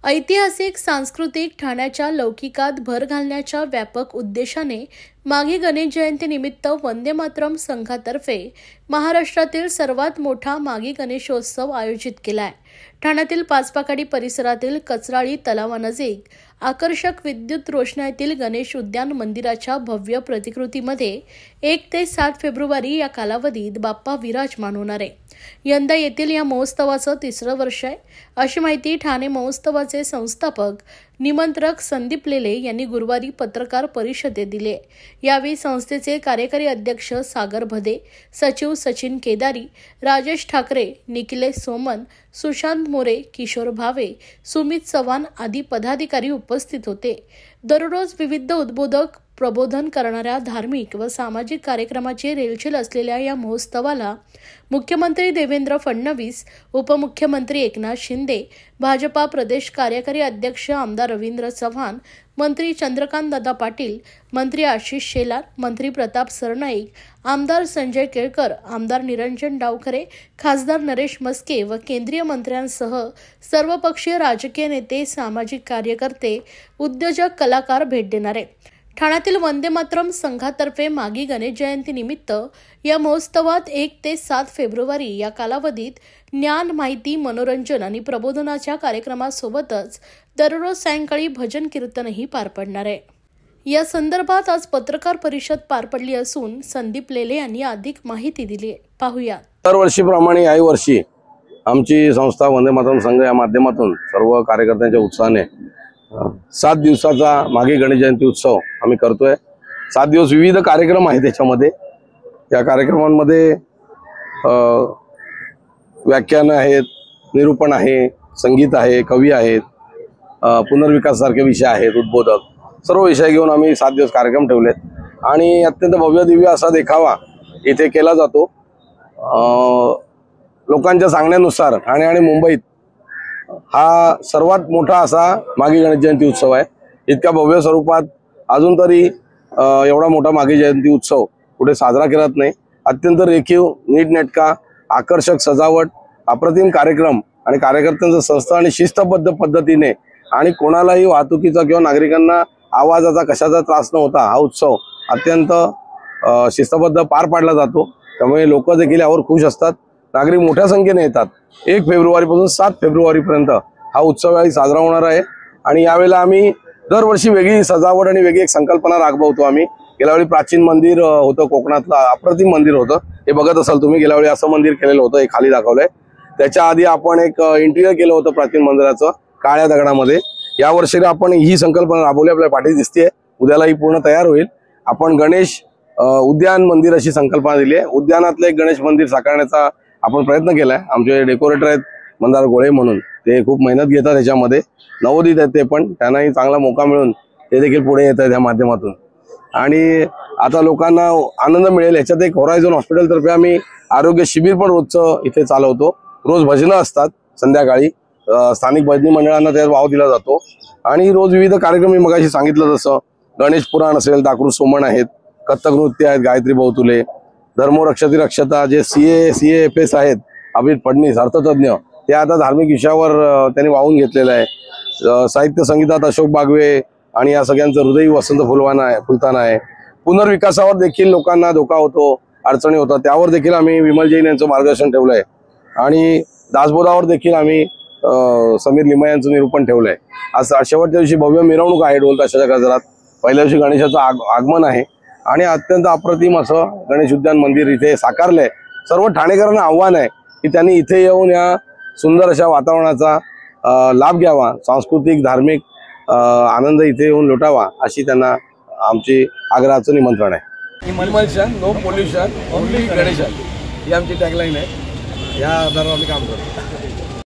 ऐतिहासिक सांस्कृतिक ठाण्याच्या लौकिकात भर घालण्याच्या व्यापक उद्देशाने माघी गणेश जयंती निमित्त वंदे मातरम संघातर्फे महाराष्ट्रातील सर्वात मोठा माघी गणेशोत्सव आयोजित केलाय। ठाण्यातील पाचपाखाडी परिसरातील कचराळी तलावानजीक आकर्षक विद्युत रोषणाईतील गणेश उद्यान मंदिराच्या भव्य प्रतिकृतीमध्ये 1 ते 7 फेब्रुवारी या कालावधीत बाप्पा विराजमान होणार आहे। यंदा येथील या महोत्सवाचं 3रं वर्ष आहे, अशी माहिती ठाणे महोत्सवाचे संस्थापक निमंत्रक संदीप लेले यांनी गुरुवारी पत्रकार परिषदेत दिली। यावेळी संस्थेचे कार्यकारी अध्यक्ष सागर भदे, सचिव सचिन केदारी, राजेश ठाकरे, निखिलेश सोमन, सुशांत मोरे, किशोर भावे, सुमित चव्हाण आदी पदाधिकारी उपस्थित होते। दररोज विविध उद्बोधक प्रबोधन करणाऱ्या धार्मिक व सामाजिक कार्यक्रमाची रेलचेल असलेल्या या महोत्सवाला मुख्यमंत्री देवेंद्र फडणवीस, उपमुख्यमंत्री एकनाथ शिंदे, भाजपा प्रदेश कार्यकारी अध्यक्ष आमदार रवींद्र चव्हाण, मंत्री चंद्रकांत दादा पाटील, मंत्री आशिष शेलार, मंत्री प्रताप सरनाईक, आमदार संजय केळकर, आमदार निरंजन डावखरे, खासदार नरेश मस्के व केंद्रीय मंत्र्यांसह सर्वपक्षीय राजकीय नेते, सामाजिक कार्यकर्ते, उद्योजक, कलाकार भेट देणार आहेत। ठाण्यातील वंदे मातरम संघातर्फे माघी गणेश जयंती निमित्त या महोत्सवात 1 ते 7 फेब्रुवारी या कालावधीत ज्ञान, माहिती, मनोरंजन आणि प्रबोधनाच्या कार्यक्रमासोबतच दररोज सायंकाळी भजन कीर्तनही पार पडणार आहे। या संदर्भात आज पत्रकार परिषद पार पडली असून संदीप लेले यांनी अधिक माहिती दिली। पाहूया। दरवर्षीप्रमाणे याही वर्षी आमची संस्था वंदे मातरम संघ या माध्यमातून सर्व कार्यकर्त्यांच्या उत्साहाने 7 दिवसाचा माघी गणेश जयंती उत्सव आम्ही करतोय। 7 दिवस विविध कार्यक्रम आहेत त्याच्यामध्ये। या कार्यक्रमांमध्ये व्याख्यान आहेत, निरूपण आहे, संगीत आहे, कवी आहेत, पुनर्विकास सारखे विषय आहेत, उद्बोधक, सर्व विषय घेऊन आम्ही 7 दिवस कार्यक्रम ठेवलेत आणि अत्यंत भव्य दिव्य असा देखावा इथे केला जातो। लोकांच्या सांगण्यानुसार ठाणे आणि मुंबईत हा सर्वात मोठा असा माघी गणेश जयंती उत्सव आहे। इतक्या भव्य स्वरूपात अजून तरी एवढा मोठा माघी जयंती उत्सव कुठे साजरा केला नाही। अत्यंत रेखीव, नीटनेटका, आकर्षक सजावट, अप्रतिम कार्यक्रम आणि कार्यकर्त्यांचं संस्था आणि शिस्तबद्ध पद्धतीने आणि कोणालाही वाहतुकीचा किंवा नागरिकांना आवाजाचा कशाचा त्रास न होता हा उत्सव अत्यंत शिस्तबद्ध पार पाडला जातो। त्यामुळे लोक देखील यावर खुश असतात। नागरिक मोठ्या संख्येने येतात। 1 फेब्रुवारीपासून 7 फेब्रुवारीपर्यंत हा उत्सव साजरा होणार आहे आणि यावेळेला आम्ही दरवर्षी वेगळी सजावट आणि वेगळी एक संकल्पना राबवतो। आम्ही गेल्या वेळी प्राचीन मंदिर होतं, कोकणातलं अप्रतिम मंदिर होतं, हे बघत असाल तुम्ही। गेल्या वेळी असं मंदिर केलेलं होतं, हे खाली दाखवलंय। त्याच्या आधी आपण एक इंटिरियर केलं होतं प्राचीन मंदिराचं काळ्या दगडामध्ये। यावर्षी आपण ही संकल्पना राबवली, आपल्या पाठी दिसतेय। उद्याला ही पूर्ण तयार होईल। आपण गणेश उद्यान मंदिर अशी संकल्पना दिली आहे। उद्यानातलं एक गणेश मंदिर साकारण्याचा आपण प्रयत्न केलाय। आमचे डेकोरेटर आहेत मंदार गोळे म्हणून, ते खूप मेहनत घेतात त्याच्यामध्ये, नवोदित आहेत ते, पण त्यांनाही चांगला मौका मिळून ते देखील पुढे येत आहेत या माध्यमातून। आणि आता लोकांना आनंद मिळेल याच्यात एक होरायझन हॉस्पिटल तर्फे आम्ही आरोग्य शिबिर पण रोजचं इथे चालवतो। रोज भजनं असतात संध्याकाळी, स्थानिक भजनी मंडळांना त्यात वाव दिला जातो आणि रोज विविध कार्यक्रम मी मगाशी सांगितलं तसं गणेश पुराण असेल, दाकृ सोमण आहेत, कथ्थक नृत्य आहेत, गायत्री बहुतुले, धर्मरक्षती रक्षता, जे CAFS आहेत, अभित फडणीस अर्थतज्ञ, ते आता धार्मिक विषयावर त्यांनी वाहून घेतलेलं आहे। साहित्य संगीतात अशोक बागवे आणि या सगळ्यांचं हृदय वसंत फुलताना आहे। पुनर्विकासावर देखील लोकांना धोका होतो, अडचणी होतात, त्यावर देखील आम्ही विमल जैन यांचं मार्गदर्शन ठेवलंय आणि दासबोधावर देखील आम्ही समीर लिमये यांचं निरूपण ठेवलंय। आज शेवटच्या दिवशी भव्य मिरवणूक आहे ढोल ताशाच्या गजरात। पहिल्या दिवशी गणेशाचं आगमन आहे आणि अत्यंत अप्रतिम असं गणेश उद्यान मंदिर इथे साकारलंय। सर्व ठाणेकरांना आव्हान आहे की त्यांनी इथे येऊन या सुंदर अशा वातावरणाचा लाभ घ्यावा, सांस्कृतिक धार्मिक आनंद इथे येऊन लुटावा, अशी त्यांना आमची आग्रहाचं निमंत्रण आहे। Emulsion, no pollution, only Ganeshan ही आमची टॅगलाईन आहे। या आधारावर आम्ही काम करतो।